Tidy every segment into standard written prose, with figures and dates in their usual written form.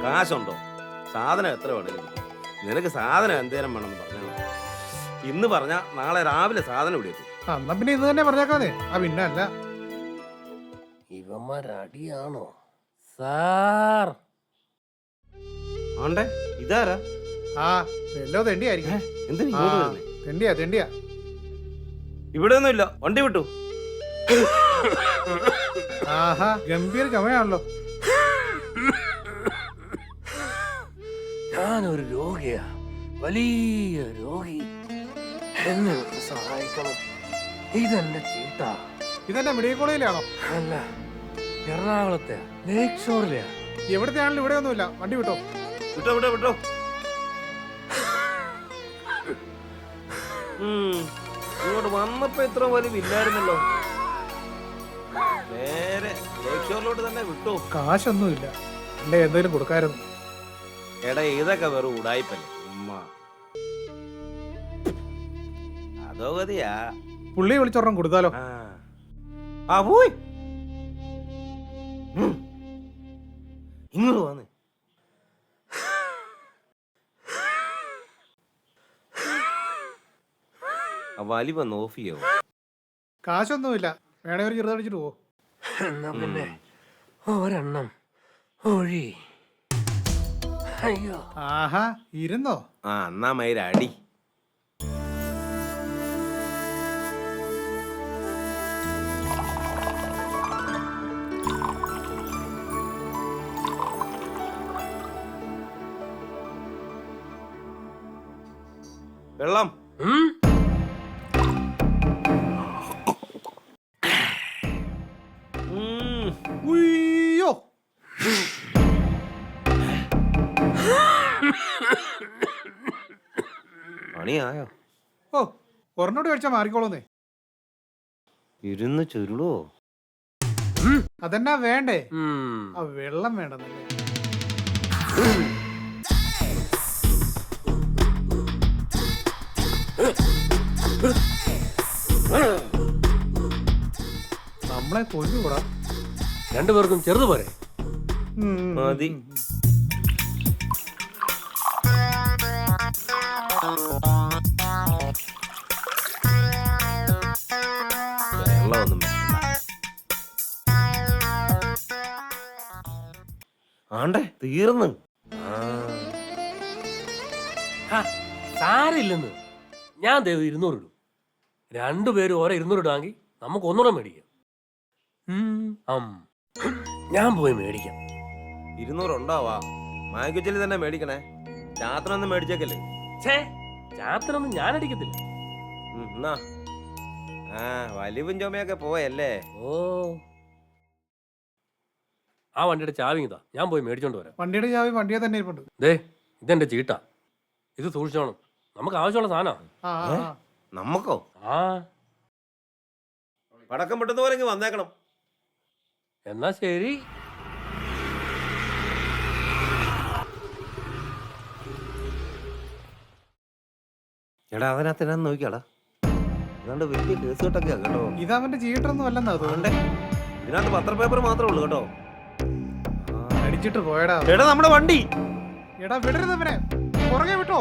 കാശുണ്ടോ? സാധനം എത്ര വേണേലും നിനക്ക് സാധനം എന്തേലും വേണമെന്ന് പറഞ്ഞാൽ ഇന്ന് പറഞ്ഞാ നാളെ രാവിലെ സാധനം ഇവിടെ എത്തും. എന്നാ പിന്നെ ഇത് തന്നെ പറഞ്ഞേക്കാതെ. പിന്നെ അല്ല ഇവന്മാരടിയാണോ സാർ? ആണ്ടേ ഇതാരാ? ആ വല്ലോ തെണ്ടിയായിരിക്കും. എന്തിനാ തെണ്ടിയാ ഇവിടെ ഒന്നും ഇല്ല, വണ്ടി വിട്ടു. ആഹാ ഗംഭീര ചുമയാണല്ലോ. ഞാനൊരു രോഗിയാ, വലിയ രോഗി. എന്നെ ഒന്ന് സഹായിക്കണം. ഇതെന്റെ ചീട്ടാ. ഇതെന്നെ മെഡിക്കൽ കോളേജിലാണോ? അല്ല, എറണാകുളത്തെ ലേക്ക് ഷോറിലെയാ. എവിടത്തെ ആണെങ്കിലും ഇവിടെ ഒന്നുമില്ല, വണ്ടി വിട്ടോ. വിട്ടോ വിട്ടോ വിട്ടോ. ഇങ്ങോട്ട് വന്നപ്പോ ഇത്ര വലിവില്ലായിരുന്നല്ലോ. നേരെ ലേക്ക് ഷോറിലോട്ട് തന്നെ വിട്ടു. കാശൊന്നുമില്ല, അല്ലേ എന്തെങ്കിലും കൊടുക്കായിരുന്നു. എടാ ഇതൊക്കെ വെറും ഉടായിപ്പല്ലേ ഉമ്മ. അതോ ഗതിയാ. പുള്ളിയെ വിളിച്ചൊരെണ്ണം കൊടുത്താലോ? ആ പോയി ഇങ്ങോട്ട് വന്നേ. വലിവന്ന് ഓഫ് ചെയ്യോ? കാശൊന്നുമില്ല, വേണേ ഒരു ചെറുതടിച്ചിട്ട് പോ. എന്നാ പിന്നെ ഒരെണ്ണം ഒഴി. അയ്യോ. ആഹാ ഇരുന്നോ? എന്നാ മയിര അടി. വെള്ളം. ഉയ്യോ. പണിയായോ? ഓ ഒരെണ്ണോട് കഴിച്ചാ മാറിക്കോളൂന്നേ. ഇരുന്ന് ചുരുളോ? അതെന്നാ വേണ്ടേ? ആ വെള്ളം വേണ്ടെന്നല്ലേ. നമ്മളെ കൊല്ലുകൂടാ. രണ്ടുപേർക്കും ചെറുത് പോരെ? മതി. വെള്ളമൊന്നും വേണ്ട. ആണ്ടേ തീർന്ന്. സാരില്ലെന്ന് ഞാൻ 200 ഇടും. രണ്ടുപേരും ഓരോ 200 ഇടാമെങ്കിൽ നമുക്ക് 100 മേടിക്കാം. ഞാൻ പോയി മേടിക്കാം. 200 ഉണ്ടാവാ. മായക്കൊച്ചലി തന്നെ മേടിക്കണേ. ചാത്തനൊന്നും മേടിച്ചേക്കല്ലേ. ചാത്തനൊന്നും ഞാൻ അടിക്കത്തില്ല. എന്നാ വലിവും ചുമയൊക്കെ പോയല്ലേ. ഓ ആ വണ്ടിയുടെ ചാവി ഇതാ, ഞാൻ പോയി മേടിച്ചോണ്ട് വരാം. വണ്ടിയുടെ ചാവി വണ്ടിയെ തന്നെ ഇരിപ്പുണ്ട്. ദേ ഇതെന്റെ ചീട്ടാ, ഇത് സൂക്ഷിച്ചോണം. നമുക്ക് ആവശ്യമുള്ള സാധനമാണ്. നമ്മക്കോ? പടക്കം പെട്ടെന്ന് പോലെ വന്നേക്കണം. എന്നാ ശരി. എടാ അതിനകത്ത് ഞാൻ നോക്കിയാടാ, അതുകൊണ്ട് വലിയ കേസ് കെട്ടൊക്കെയാ കേട്ടോ. ഇതവന്റെ ചീട്ടൊന്നും അല്ലെന്നാ തോന്നണ്ടേ. ഇതിനകത്ത് പത്രപേപ്പർ മാത്രമേ ഉള്ളൂ കേട്ടോ. അടിച്ചിട്ട് പോയടാ. എടാ നമ്മുടെ വണ്ടി. എടാ വിടരുതവനെ, പുറകെ വിട്ടോ.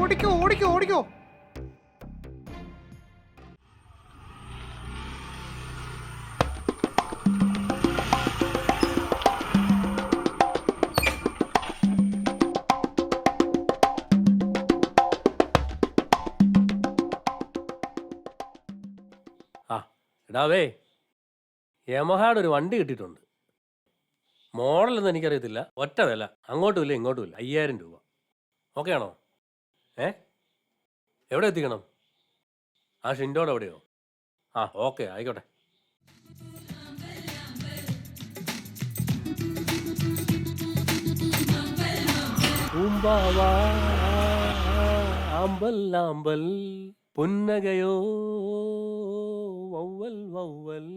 ഓടിക്കോ ഓടിക്കോ ഓടിക്കോ. എടാവേ, യമഹായുടെ ഒരു വണ്ടി കിട്ടിയിട്ടുണ്ട്. മോഡലൊന്നും എനിക്കറിയത്തില്ല, ഒറ്റ വില, അങ്ങോട്ടും ഇല്ല ഇങ്ങോട്ടും ഇല്ല, 5000 രൂപ. ഓക്കെ ആണോ? എവിടെ എത്തിക്കണം? ആ ഷിൻഡോടെ എവിടെയോ? ഓക്കെ ആയിക്കോട്ടെ. ആമ്പൽ ആമ്പൽ പുന്നകയോ വവ്വൽ വവ്വൽ.